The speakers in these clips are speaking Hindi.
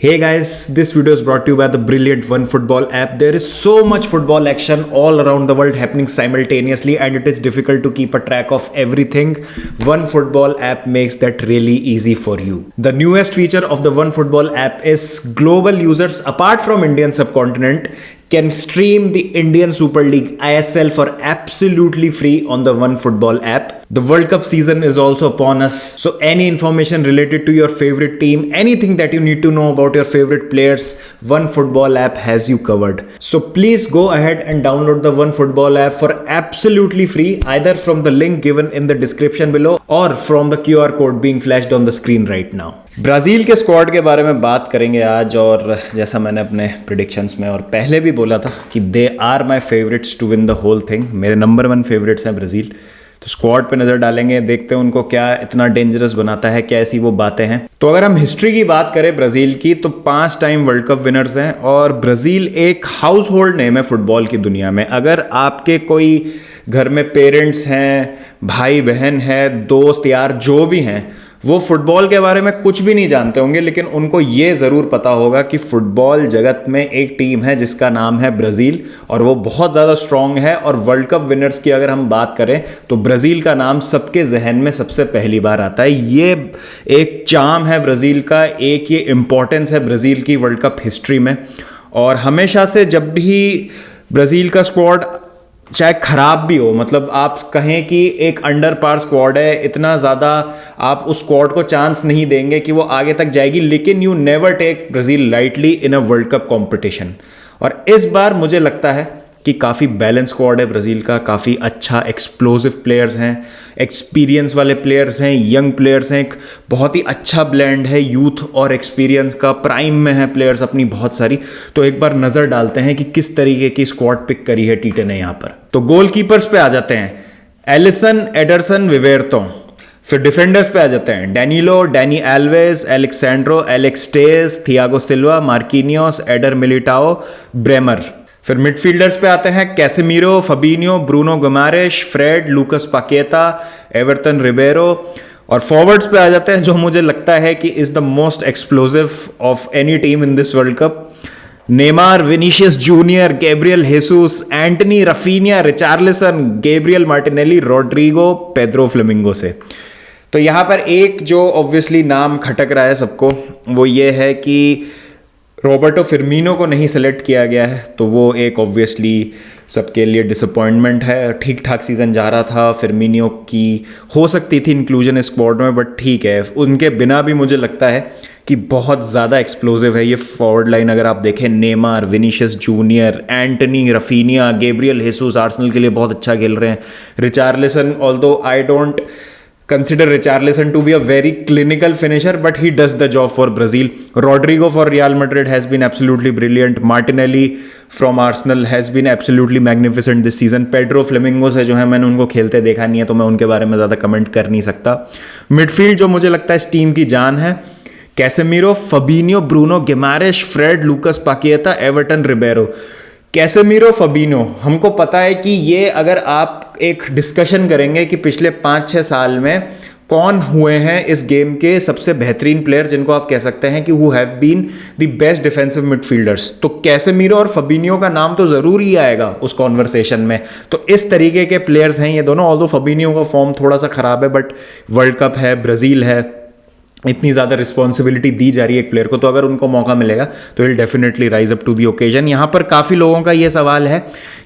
Hey guys, this video is brought to you by the brilliant OneFootball app. There is so much football action all around the world happening simultaneously and it is difficult to keep a track of everything. OneFootball app makes that really easy for you. The newest feature of the OneFootball app is global users apart from Indian subcontinent can stream the Indian Super League ISL for absolutely free on the OneFootball app. The World Cup season is also upon us, so any information related to your favorite team, anything that you need to know about your favorite players, OneFootball app has you covered. So please go ahead and download the OneFootball app for absolutely free, either from the link given in the description below or from the QR code being flashed on the screen right now. Brazil के स्क्वाड के बारे में बात करेंगे आज, और जैसा मैंने अपने प्रेडिक्शंस में और पहले भी बोला था कि they are my favourites to win the whole thing. मेरे नंबर 1 फेवरेट्स हैं ब्राज़ील। तो स्क्वाड पे नज़र डालेंगे, देखते हैं उनको क्या इतना डेंजरस बनाता है, क्या ऐसी वो बातें हैं। तो अगर हम हिस्ट्री की बात करें ब्राज़ील की, तो 5 टाइम वर्ल्ड कप विनर्स हैं और ब्राज़ील एक हाउस होल्ड नेम है फुटबॉल की दुनिया में। अगर आपके कोई घर में पेरेंट्स हैं, भाई बहन है, दोस्त यार जो भी हैं, वो फुटबॉल के बारे में कुछ भी नहीं जानते होंगे, लेकिन उनको ये ज़रूर पता होगा कि फुटबॉल जगत में एक टीम है जिसका नाम है ब्राज़ील और वो बहुत ज़्यादा स्ट्रॉन्ग है। और वर्ल्ड कप विनर्स की अगर हम बात करें तो ब्राज़ील का नाम सबके जहन में सबसे पहली बार आता है। ये एक चार्म है ब्राज़ील का, एक ये इम्पोर्टेंस है ब्राज़ील की वर्ल्ड कप हिस्ट्री में। और हमेशा से जब भी ब्राज़ील का स्क्वाड चाहे खराब भी हो, मतलब आप कहें कि एक अंडर पार स्क्वाड है, इतना ज़्यादा आप उस स्क्वाड को चांस नहीं देंगे कि वो आगे तक जाएगी, लेकिन you never take Brazil lightly in a world cup competition. और इस बार मुझे लगता है कि काफ़ी बैलेंस स्क्वाड है ब्राज़ील का, काफ़ी अच्छा एक्सप्लोसिव प्लेयर्स हैं, एक्सपीरियंस वाले प्लेयर्स हैं, यंग प्लेयर्स हैं, एक बहुत ही अच्छा ब्लेंड है यूथ और एक्सपीरियंस का। प्राइम में है प्लेयर्स अपनी बहुत सारी। तो एक बार नज़र डालते हैं कि किस तरीके की स्क्वाड पिक करी है टीटे ने यहाँ पर। तो गोलकीपर्स पे आ जाते हैं, एलिसन, एडरसन, विवेर्तो। फिर डिफेंडर्स पे आ जाते हैं, Danilo, Dani Alves, Alex Sandro, Alex Telles, Thiago Silva, Marquinhos, Eder Militao, Bremer. फिर मिडफील्डर्स पे आते हैं, Casemiro, Fabinho, Bruno Guimaraes, Fred, Lucas Paqueta, Everton Ribeiro. और फॉरवर्ड्स पे आ जाते हैं जो मुझे लगता है कि is the most explosive of any team in this world cup, Neymar, Vinicius Junior, Gabriel Jesus, Antony, Raphinha, Richarlison, Gabriel Martinelli, Rodrigo, Pedro Flamengo से। तो यहाँ पर एक जो ऑब्वियसली नाम खटक रहा है सबको, वो ये है कि रॉबर्टो फिर्मिनो को नहीं सेलेक्ट किया गया है। तो वो एक ऑब्वियसली सबके लिए डिसअपॉइंटमेंट है। ठीक ठाक सीज़न जा रहा था, फिर्मिनो की हो सकती थी इंक्लूजन इस स्क्वाड में, बट ठीक है, उनके बिना भी मुझे लगता है कि बहुत ज़्यादा एक्सप्लोसिव है ये फॉरवर्ड लाइन। अगर आप देखें, Neymar, Vinicius junior, Antony, Raphinha, Gabriel हेसूस Arsenal के लिए बहुत अच्छा खेल रहे हैं। Richarlison, although I don't consider Richarlison to be a very clinical finisher, but he does the job for Brazil. Rodrigo for Real Madrid has been absolutely brilliant. Martinelli from Arsenal has been absolutely magnificent this season. Pedro Flamingo से जो है, मैंने उनको खेलते देखा नहीं है तो मैं उनके बारे में ज़्यादा कमेंट कर नहीं सकता। मिडफील्ड जो मुझे लगता है इस टीम की जान है, Casemiro, Fabinho, Bruno Guimaraes, Fred, Lucas Paqueta, Everton Ribeiro. Casemiro, Fabinho, हमको पता है कि ये अगर आप एक डिस्कशन करेंगे कि पिछले 5-6 साल में कौन हुए हैं इस गेम के सबसे बेहतरीन प्लेयर, जिनको आप कह सकते हैं कि who have been the best defensive midfielders, तो कैसेमीरो और फबीनियो का नाम तो ज़रूर ही आएगा उस कॉन्वर्सेशन में। तो इस तरीके के प्लेयर्स हैं ये दोनों। ऑल्दो फबीनियो का फॉर्म थोड़ा सा ख़राब है, बट वर्ल्ड कप है, ब्राज़ील है, इतनी ज़्यादा रिस्पॉन्सिबिलिटी दी जा रही है एक प्लेयर को, तो अगर उनको मौका मिलेगा तो will definitely rise up to the occasion. यहाँ पर काफ़ी लोगों का ये सवाल है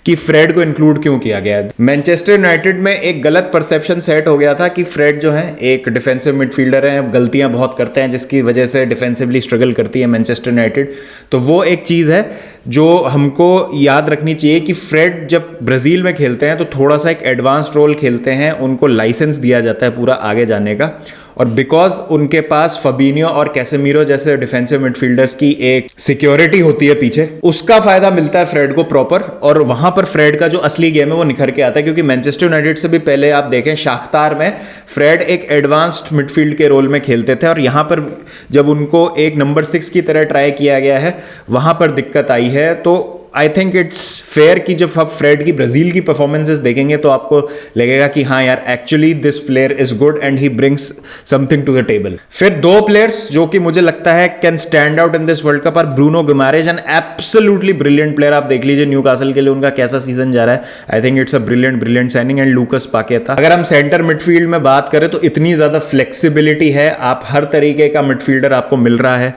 कि फ्रेड को इंक्लूड क्यों किया गया है। मैनचेस्टर यूनाइटेड में एक गलत परसेप्शन सेट हो गया था कि फ्रेड जो है एक डिफेंसिव मिडफील्डर है, गलतियाँ बहुत करते हैं जिसकी वजह से डिफेंसिवली स्ट्रगल करती है मैनचेस्टर यूनाइटेड। तो वो एक चीज़ है जो हमको याद रखनी चाहिए कि फ्रेड जब ब्राज़ील में खेलते हैं तो थोड़ा सा एक एडवांस्ड रोल खेलते हैं, उनको लाइसेंस दिया जाता है पूरा आगे जाने का। और बिकॉज उनके पास फबीनियो और कैसेमीरो जैसे डिफेंसिव मिडफील्डर्स की एक सिक्योरिटी होती है पीछे, उसका फायदा मिलता है फ्रेड को प्रॉपर। और वहां पर फ्रेड का जो असली गेम है वो निखर के आता है, क्योंकि मैनचेस्टर यूनाइटेड से भी पहले आप देखें शाख्तार में फ्रेड एक एडवांस्ड मिडफील्ड के रोल में खेलते थे, और यहां पर जब उनको एक नंबर 6 की तरह ट्राई किया गया है वहां पर दिक्कत आई है। तो आई थिंक इट्स फेयर कि जब आप फ्रेड की ब्राजील की परफॉर्मेंसेस देखेंगे तो आपको लगेगा कि हाँ यार, actually this player is good and he brings something to the table. फिर दो प्लेयर्स जो कि मुझे लगता है can stand out in this world cup are Bruno Guimaraes, an absolutely brilliant player. आप देख लीजिए न्यूकासल के लिए उनका कैसा सीजन जा रहा है। I think it's a brilliant signing. And लूकस पाकेता। अगर हम सेंटर मिडफील्ड में बात करें तो इतनी ज्यादा फ्लेक्सिबिलिटी है, आप हर तरीके का मिडफील्डर आपको मिल रहा है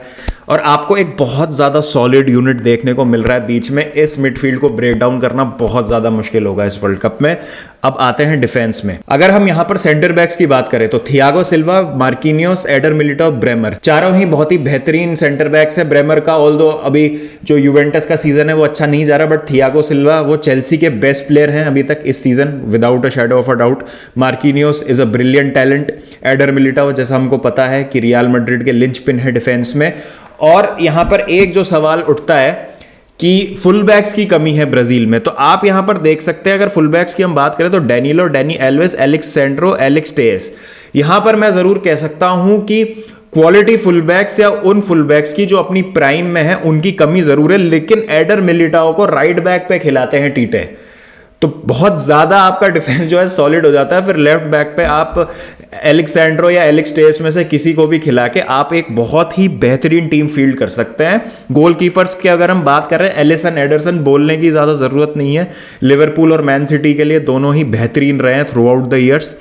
और आपको एक बहुत ज्यादा सॉलिड यूनिट देखने को मिल रहा है बीच में। इस मिडफील्ड को ब्रेक डाउन करना बहुत ज्यादा मुश्किल होगा इस वर्ल्ड कप में। अब आते हैं डिफेंस में। अगर हम यहां पर सेंटर बैक्स की बात करें तो Thiago Silva, Marquinhos, Eder Militao, Bremer, चारों ही बहुत ही बेहतरीन सेंटर बैक्स है। ब्रेमर का ऑल्दो अभी जो यूवेंटस का सीजन है वो अच्छा नहीं जा रहा, बट थियागो सिल्वा वो चेल्सी के बेस्ट प्लेयर हैं अभी तक इस season, without a shadow of a doubt. Marquinhos is a brilliant talent. Adder Militão जैसा हमको पता है कि रियल मैड्रिड के लिंचपिन है डिफेंस में। और यहां पर एक जो सवाल उठता है कि फुल बैक्स की कमी है ब्राजील में, तो आप यहां पर देख सकते हैं अगर फुल बैक्स की हम बात करें तो Danilo, Dani Alves, Alex Sandro, Alex Telles. यहां पर मैं जरूर कह सकता हूं कि क्वालिटी फुल बैक्स या उन फुल बैक्स की जो अपनी प्राइम में है उनकी कमी जरूर है, लेकिन एडर मिलिटाओ को राइट बैक पे खिलाते हैं टीटे, तो बहुत ज्यादा आपका डिफेंस जो है सॉलिड हो जाता है। फिर लेफ्ट बैक पे आप एलेक्सेंड्रो या एलेक्स टेस में से किसी को भी खिला के आप एक बहुत ही बेहतरीन टीम फील्ड कर सकते हैं। गोलकीपर्स की अगर हम बात कर रहे हैं, एलिसन, एडरसन, बोलने की ज्यादा जरूरत नहीं है। लिवरपूल और मैन सिटी के लिए दोनों ही बेहतरीन रहे हैं थ्रू आउट द ईयर्स।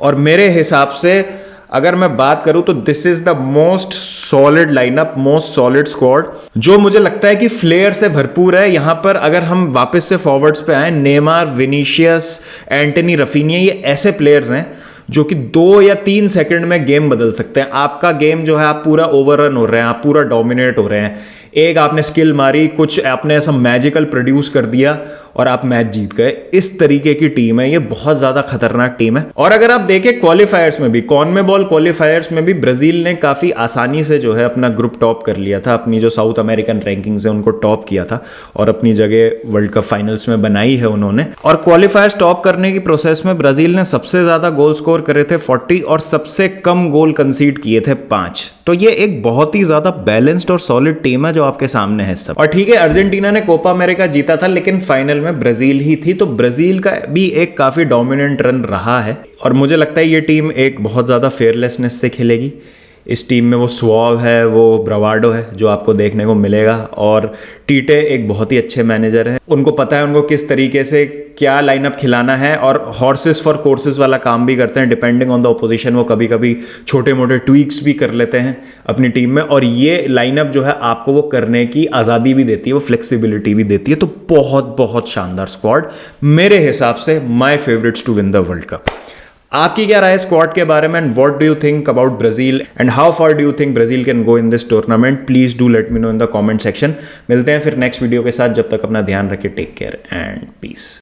और मेरे हिसाब से अगर मैं बात करूं तो this is the most solid lineup, most solid squad, जो मुझे लगता है कि फ्लेयर से भरपूर है। यहां पर अगर हम वापस से फॉरवर्ड्स पे आए, नेमार, विनीशियस, एंटनी, रफीनिया, ये ऐसे प्लेयर्स हैं जो कि 2 या 3 सेकंड में गेम बदल सकते हैं। आपका गेम जो है आप पूरा ओवररन हो रहे हैं, आप पूरा डोमिनेट हो रहे हैं। एक आपने स्किल मारी, कुछ आपने ऐसा मैजिकल प्रोड्यूस कर दिया और आप मैच जीत गए। इस तरीके की टीम है ये, बहुत ज्यादा खतरनाक टीम है। और अगर आप देखें क्वालिफायर्स में भी, कॉनमेबॉल क्वालिफायर्स में भी ब्राजील ने काफी आसानी से जो है अपना ग्रुप टॉप कर लिया था। अपनी जो साउथ अमेरिकन रैंकिंग्स है उनको टॉप किया था और अपनी जगह वर्ल्ड कप फाइनल्स में बनाई है उन्होंने। और क्वालिफायर्स टॉप करने की प्रोसेस में ब्राजील ने सबसे ज्यादा गोल स्कोर करे थे 40 और सबसे कम गोल कंसीड किए थे 5। तो ये एक बहुत ही ज्यादा बैलेंस्ड और सॉलिड टीम है जो आपके सामने है सब। और ठीक है, अर्जेंटीना ने कोपा अमेरिका जीता था, लेकिन फाइनल में ब्राजील ही थी, तो ब्राजील का भी एक काफी डोमिनेंट रन रहा है। और मुझे लगता है ये टीम एक बहुत ज्यादा फेयरलेसनेस से खेलेगी। इस टीम में वो स्वाव है, वो ब्रावाडो है जो आपको देखने को मिलेगा। और टीटे एक बहुत ही अच्छे मैनेजर हैं, उनको पता है उनको किस तरीके से क्या लाइनअप खिलाना है। और हॉर्सेस फॉर कोर्सेस वाला काम भी करते हैं, डिपेंडिंग ऑन द ओपोजिशन वो कभी कभी छोटे मोटे ट्वीक्स भी कर लेते हैं अपनी टीम में। और ये लाइनअप जो है आपको वो करने की आज़ादी भी देती है, वो फ्लेक्सिबिलिटी भी देती है। तो बहुत बहुत शानदार स्क्वाड, मेरे हिसाब से my favourites to win the world cup. आपकी क्या राय है स्क्वाड के बारे में, and what do you think about Brazil and how far do you think Brazil can go in this tournament? Please do let me know in the comment section. मिलते हैं फिर नेक्स्ट वीडियो के साथ, जब तक अपना ध्यान रखिए। Take care and piece.